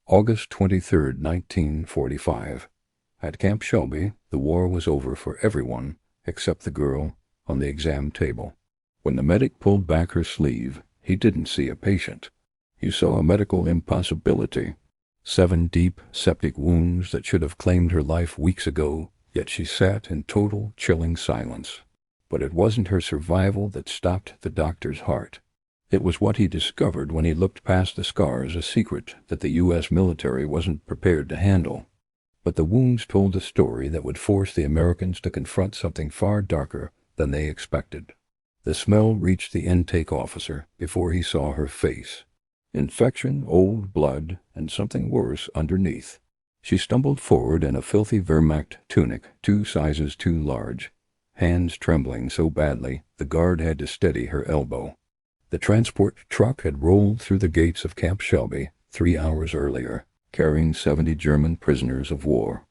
August 23, 1945. At Camp Shelby, the war was over for everyone except the girl on the exam table. When the medic pulled back her sleeve, he didn't see a patient. He saw a medical impossibility. 7 deep septic wounds that should have claimed her life weeks ago, yet she sat in total, chilling silence. But it wasn't her survival that stopped the doctor's heart. It was what he discovered when he looked past the scars, a secret that the U.S. military wasn't prepared to handle. But the wounds told a story that would force the Americans to confront something far darker than they expected. The smell reached the intake officer before he saw her face. Infection, old blood, and something worse underneath. She stumbled forward in a filthy Wehrmacht tunic 2 sizes too large, hands trembling so badly the guard had to steady her elbow. The transport truck had rolled through the gates of Camp Shelby 3 hours earlier, carrying 70 German prisoners of war.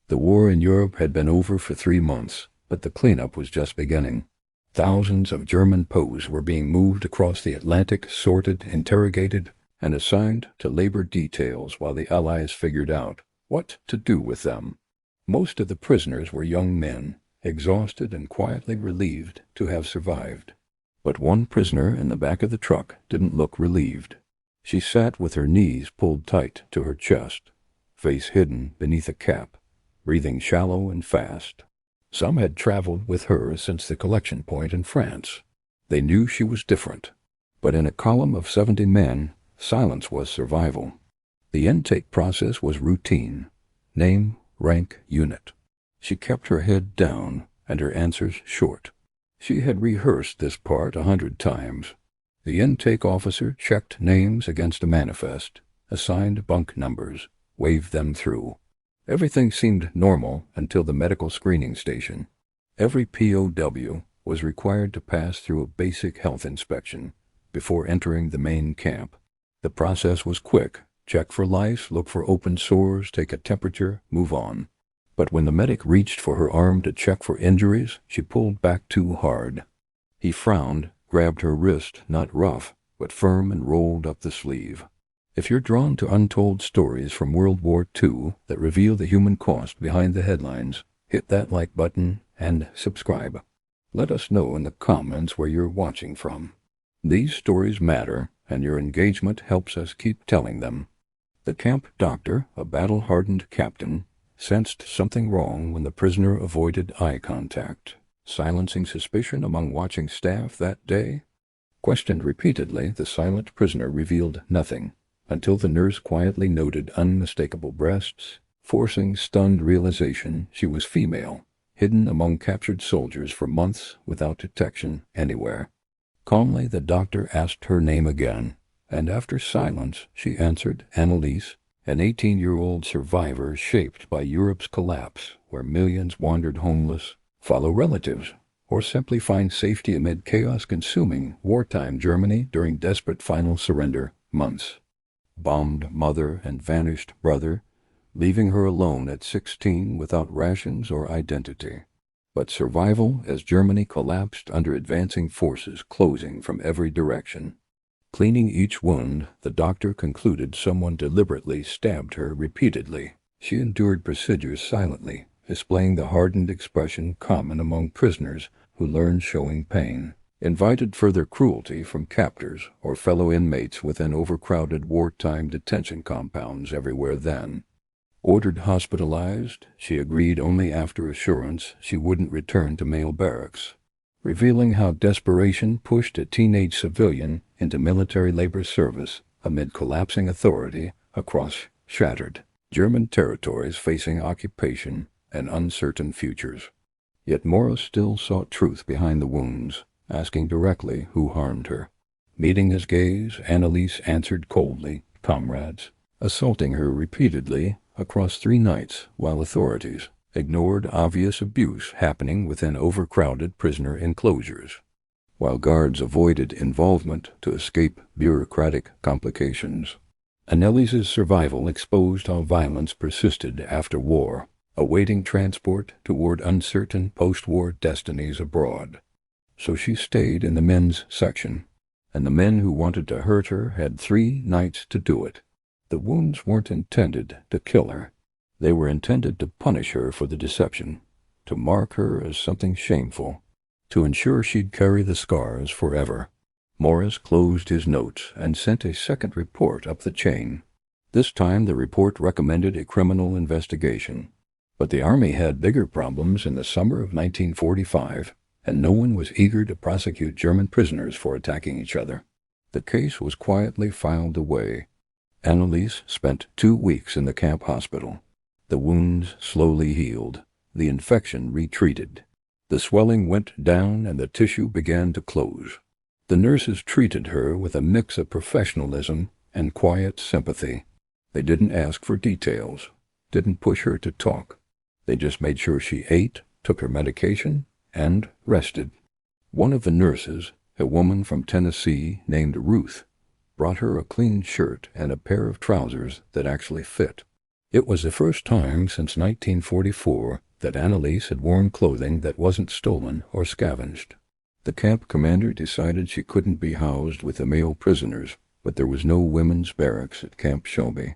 The war in Europe had been over for 3 months, but the cleanup was just beginning. Thousands of German POWs were being moved across the Atlantic, sorted, interrogated, and assigned to labor details while the Allies figured out what to do with them. Most of the prisoners were young men, exhausted and quietly relieved to have survived. But one prisoner in the back of the truck didn't look relieved. She sat with her knees pulled tight to her chest, face hidden beneath a cap, breathing shallow and fast. Some had traveled with her since the collection point in France. They knew she was different. But in a column of 70 men, silence was survival. The intake process was routine. Name, rank, unit. She kept her head down and her answers short. She had rehearsed this part 100 times. The intake officer checked names against a manifest, assigned bunk numbers, waved them through. Everything seemed normal until the medical screening station. Every POW was required to pass through a basic health inspection before entering the main camp. The process was quick. Check for lice, look for open sores, take a temperature, move on. But when the medic reached for her arm to check for injuries, she pulled back too hard. He frowned, grabbed her wrist, not rough, but firm, and rolled up the sleeve. If you're drawn to untold stories from World War II that reveal the human cost behind the headlines, hit that like button and subscribe. Let us know in the comments where you're watching from. These stories matter, and your engagement helps us keep telling them. The camp doctor, a battle-hardened captain, sensed something wrong when the prisoner avoided eye contact, silencing suspicion among watching staff that day. Questioned repeatedly, the silent prisoner revealed nothing, until the nurse quietly noted unmistakable breasts, forcing stunned realization she was female, hidden among captured soldiers for months without detection anywhere. Calmly, the doctor asked her name again, and after silence, she answered Annalise, an 18-year-old survivor shaped by Europe's collapse, where millions wandered homeless, follow relatives, or simply find safety amid chaos-consuming wartime Germany during desperate final surrender months. Bombed mother and vanished brother, leaving her alone at 16 without rations or identity. But survival as Germany collapsed under advancing forces closing from every direction. Cleaning each wound, the doctor concluded someone deliberately stabbed her repeatedly. She endured procedures silently, displaying the hardened expression common among prisoners who learned showing pain. Invited further cruelty from captors or fellow inmates within overcrowded wartime detention compounds everywhere then. Ordered hospitalized, she agreed only after assurance she wouldn't return to male barracks, revealing how desperation pushed a teenage civilian into military labor service amid collapsing authority across shattered German territories facing occupation and uncertain futures. Yet Morris still sought truth behind the wounds, asking directly who harmed her. Meeting his gaze, Annalise answered coldly, comrades, assaulting her repeatedly across 3 nights while authorities ignored obvious abuse happening within overcrowded prisoner enclosures, while guards avoided involvement to escape bureaucratic complications. Annelise's survival exposed how violence persisted after war, awaiting transport toward uncertain post-war destinies abroad. So she stayed in the men's section, and the men who wanted to hurt her had 3 nights to do it. The wounds weren't intended to kill her. They were intended to punish her for the deception, to mark her as something shameful, to ensure she'd carry the scars forever. Morris closed his notes and sent a second report up the chain. This time the report recommended a criminal investigation. But the Army had bigger problems in the summer of 1945, and no one was eager to prosecute German prisoners for attacking each other. The case was quietly filed away. Anneliese spent 2 weeks in the camp hospital. The wounds slowly healed. The infection retreated. The swelling went down and the tissue began to close. The nurses treated her with a mix of professionalism and quiet sympathy. They didn't ask for details, didn't push her to talk. They just made sure she ate, took her medication, and rested. One of the nurses, a woman from Tennessee named Ruth, brought her a clean shirt and a pair of trousers that actually fit. It was the first time since 1944 that Anneliese had worn clothing that wasn't stolen or scavenged. The camp commander decided she couldn't be housed with the male prisoners, but there was no women's barracks at Camp Shelby.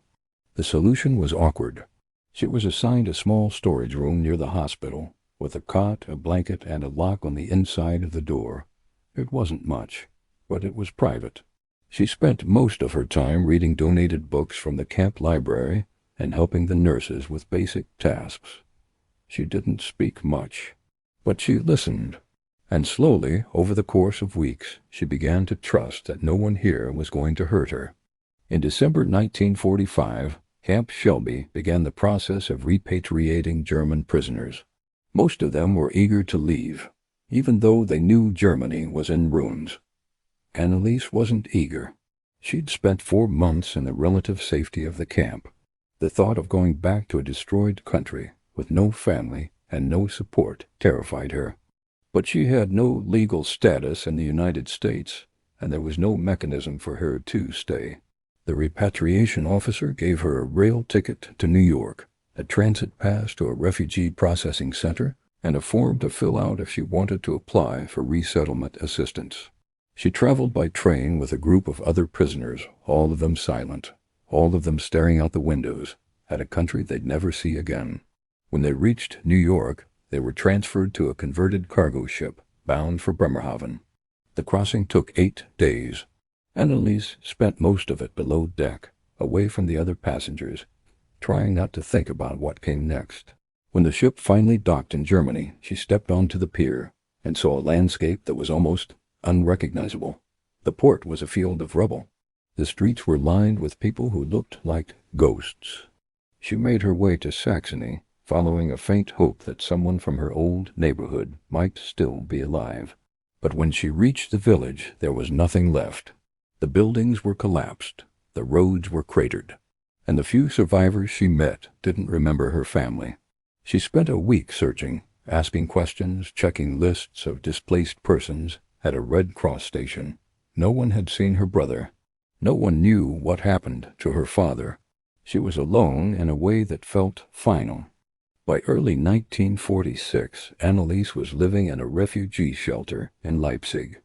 The solution was awkward. She was assigned a small storage room near the hospital, with a cot, a blanket, and a lock on the inside of the door. It wasn't much, but it was private. She spent most of her time reading donated books from the camp library and helping the nurses with basic tasks. She didn't speak much, but she listened. And slowly, over the course of weeks, she began to trust that no one here was going to hurt her. In December 1945, Camp Shelby began the process of repatriating German prisoners. Most of them were eager to leave, even though they knew Germany was in ruins. Anneliese wasn't eager. She'd spent 4 months in the relative safety of the camp. The thought of going back to a destroyed country with no family and no support terrified her. But she had no legal status in the United States, and there was no mechanism for her to stay. The repatriation officer gave her a rail ticket to New York, a transit pass to a refugee processing center, and a form to fill out if she wanted to apply for resettlement assistance. She traveled by train with a group of other prisoners, all of them silent, all of them staring out the windows at a country they'd never see again. When they reached New York, they were transferred to a converted cargo ship bound for Bremerhaven. The crossing took 8 days. Anneliese spent most of it below deck, away from the other passengers, trying not to think about what came next. When the ship finally docked in Germany, she stepped onto the pier and saw a landscape that was almost unrecognizable. The port was a field of rubble. The streets were lined with people who looked like ghosts. She made her way to Saxony, following a faint hope that someone from her old neighborhood might still be alive. But when she reached the village, there was nothing left. The buildings were collapsed, the roads were cratered, and the few survivors she met didn't remember her family. She spent a week searching, asking questions, checking lists of displaced persons at a Red Cross station. No one had seen her brother. No one knew what happened to her father. She was alone in a way that felt final. By early 1946, Anneliese was living in a refugee shelter in Leipzig.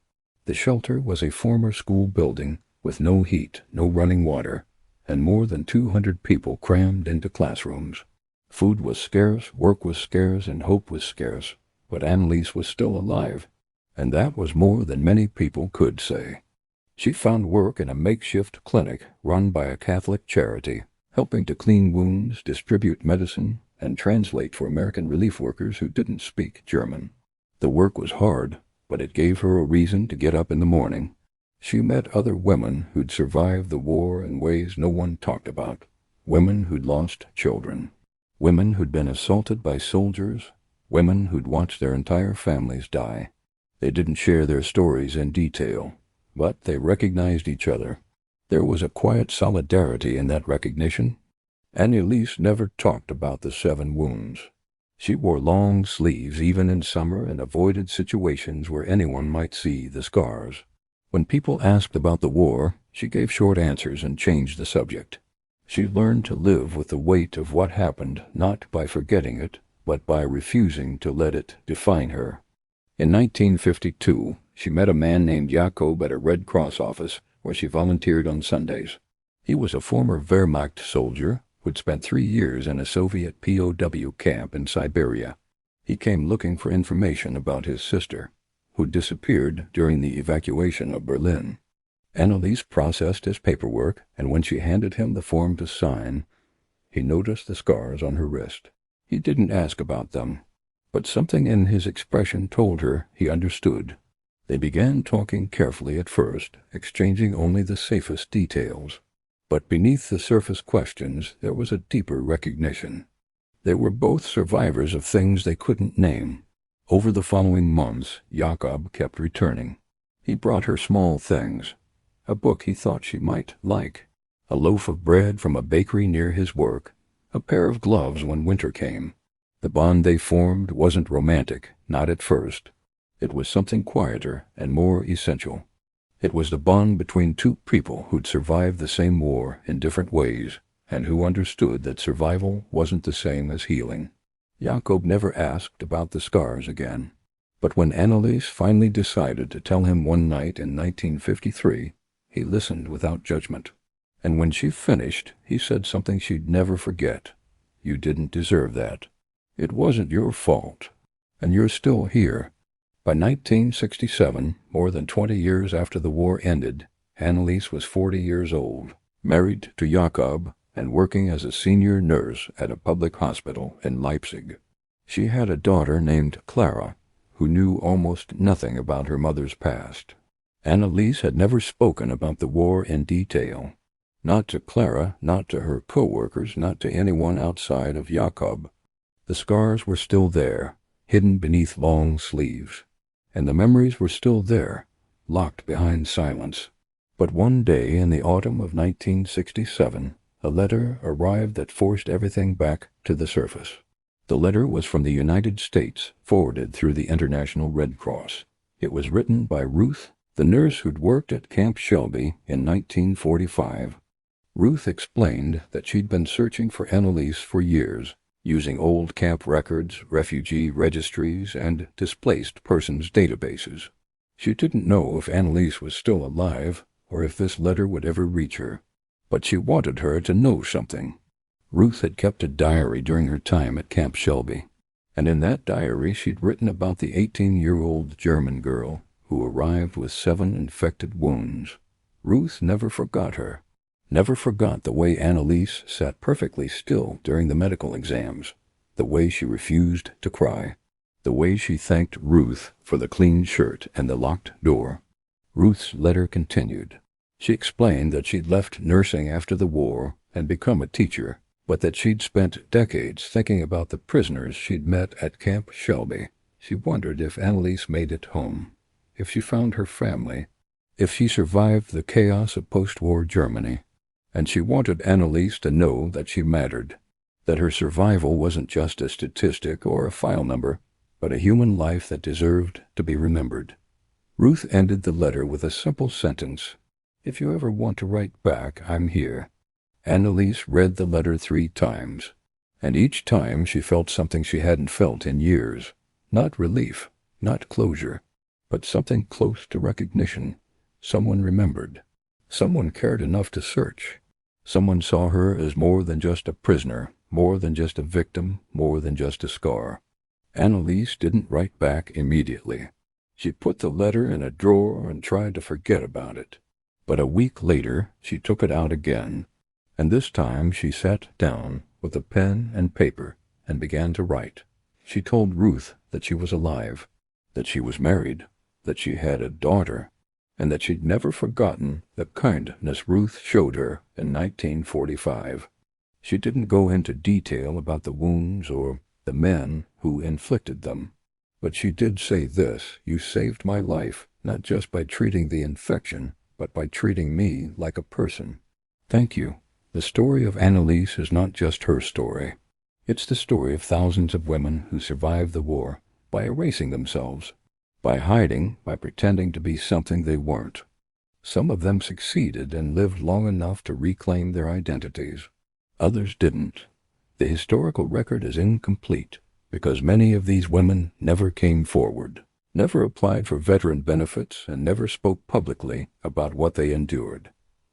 The shelter was a former school building with no heat, no running water, and more than 200 people crammed into classrooms. Food was scarce, work was scarce, and hope was scarce, but Anneliese was still alive, and that was more than many people could say. She found work in a makeshift clinic run by a Catholic charity, helping to clean wounds, distribute medicine, and translate for American relief workers who didn't speak German. The work was hard, but it gave her a reason to get up in the morning. She met other women who'd survived the war in ways no one talked about, women who'd lost children, women who'd been assaulted by soldiers, women who'd watched their entire families die. They didn't share their stories in detail, but they recognized each other. There was a quiet solidarity in that recognition. Anneliese never talked about the 7 wounds. She wore long sleeves even in summer and avoided situations where anyone might see the scars. When people asked about the war, she gave short answers and changed the subject. She learned to live with the weight of what happened, not by forgetting it, but by refusing to let it define her. In 1952, she met a man named Jakob at a Red Cross office where she volunteered on Sundays. He was a former Wehrmacht soldier who'd spent 3 years in a Soviet POW camp in Siberia. He came looking for information about his sister, who disappeared during the evacuation of Berlin. Anneliese processed his paperwork, and when she handed him the form to sign, he noticed the scars on her wrist. He didn't ask about them, but something in his expression told her he understood. They began talking carefully at first, exchanging only the safest details. But beneath the surface questions there was a deeper recognition. They were both survivors of things they couldn't name. Over the following months, Jakob kept returning. He brought her small things, a book he thought she might like, a loaf of bread from a bakery near his work, a pair of gloves when winter came. The bond they formed wasn't romantic, not at first. It was something quieter and more essential. It was the bond between two people who'd survived the same war in different ways, and who understood that survival wasn't the same as healing. Jakob never asked about the scars again. But when Anneliese finally decided to tell him one night in 1953, he listened without judgment. And when she finished, he said something she'd never forget. "You didn't deserve that. It wasn't your fault. And you're still here." By 1967, more than 20 years after the war ended, Anneliese was 40 years old, married to Jakob, and working as a senior nurse at a public hospital in Leipzig. She had a daughter named Clara, who knew almost nothing about her mother's past. Anneliese had never spoken about the war in detail. Not to Clara, not to her co-workers, not to anyone outside of Jakob. The scars were still there, hidden beneath long sleeves. And the memories were still there, locked behind silence. But one day in the autumn of 1967, a letter arrived that forced everything back to the surface. The letter was from the United States, forwarded through the International Red Cross. It was written by Ruth, the nurse who'd worked at Camp Shelby in 1945. Ruth explained that she'd been searching for Anneliese for years, using old camp records, refugee registries, and displaced persons databases. She didn't know if Anneliese was still alive or if this letter would ever reach her, but she wanted her to know something. Ruth had kept a diary during her time at Camp Shelby, and in that diary she'd written about the 18-year-old German girl who arrived with 7 infected wounds. Ruth never forgot her. Never forgot the way Anneliese sat perfectly still during the medical exams, the way she refused to cry, the way she thanked Ruth for the clean shirt and the locked door. Ruth's letter continued. She explained that she'd left nursing after the war and become a teacher, but that she'd spent decades thinking about the prisoners she'd met at Camp Shelby. She wondered if Anneliese made it home, if she found her family, if she survived the chaos of post-war Germany. And she wanted Anneliese to know that she mattered, that her survival wasn't just a statistic or a file number, but a human life that deserved to be remembered. Ruth ended the letter with a simple sentence: "If you ever want to write back, I'm here." Anneliese read the letter 3 times, and each time she felt something she hadn't felt in years. Not relief, not closure, but something close to recognition. Someone remembered. Someone cared enough to search. Someone saw her as more than just a prisoner, more than just a victim, more than just a scar. Anneliese didn't write back immediately. She put the letter in a drawer and tried to forget about it. But a week later, she took it out again, and this time she sat down with a pen and paper and began to write. She told Ruth that she was alive, that she was married, that she had a daughter, and that she'd never forgotten the kindness Ruth showed her in 1945. She didn't go into detail about the wounds or the men who inflicted them, but she did say this: "You saved my life, not just by treating the infection, but by treating me like a person. Thank you." The story of Anneliese is not just her story. It's the story of thousands of women who survived the war by erasing themselves, by hiding, by pretending to be something they weren't. Some of them succeeded and lived long enough to reclaim their identities. Others didn't. The historical record is incomplete because many of these women never came forward, never applied for veteran benefits, and never spoke publicly about what they endured.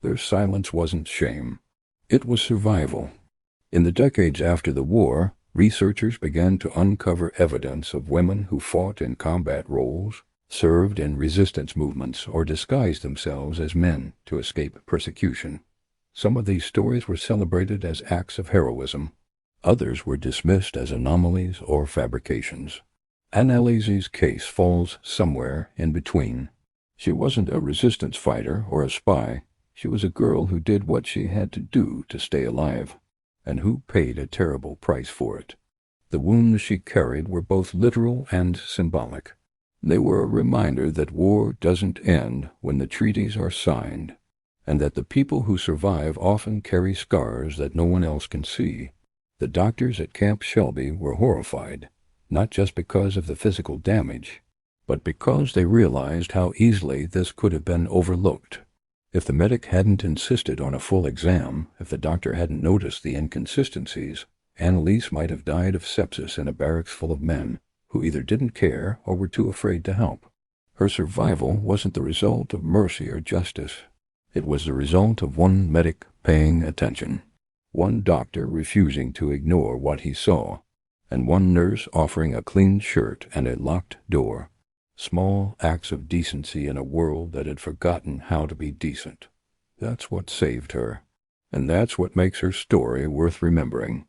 Their silence wasn't shame. It was survival. In the decades after the war, researchers began to uncover evidence of women who fought in combat roles, served in resistance movements, or disguised themselves as men to escape persecution. Some of these stories were celebrated as acts of heroism. Others were dismissed as anomalies or fabrications. Annaliese's case falls somewhere in between. She wasn't a resistance fighter or a spy. She was a girl who did what she had to do to stay alive, and who paid a terrible price for it. The wounds she carried were both literal and symbolic. They were a reminder that war doesn't end when the treaties are signed, and that the people who survive often carry scars that no one else can see. The doctors at Camp Shelby were horrified, not just because of the physical damage, but because they realized how easily this could have been overlooked. If the medic hadn't insisted on a full exam, if the doctor hadn't noticed the inconsistencies, Annalise might have died of sepsis in a barracks full of men who either didn't care or were too afraid to help. Her survival wasn't the result of mercy or justice. It was the result of one medic paying attention, one doctor refusing to ignore what he saw, and one nurse offering a clean shirt and a locked door. Small acts of decency in a world that had forgotten how to be decent. That's what saved her, and that's what makes her story worth remembering.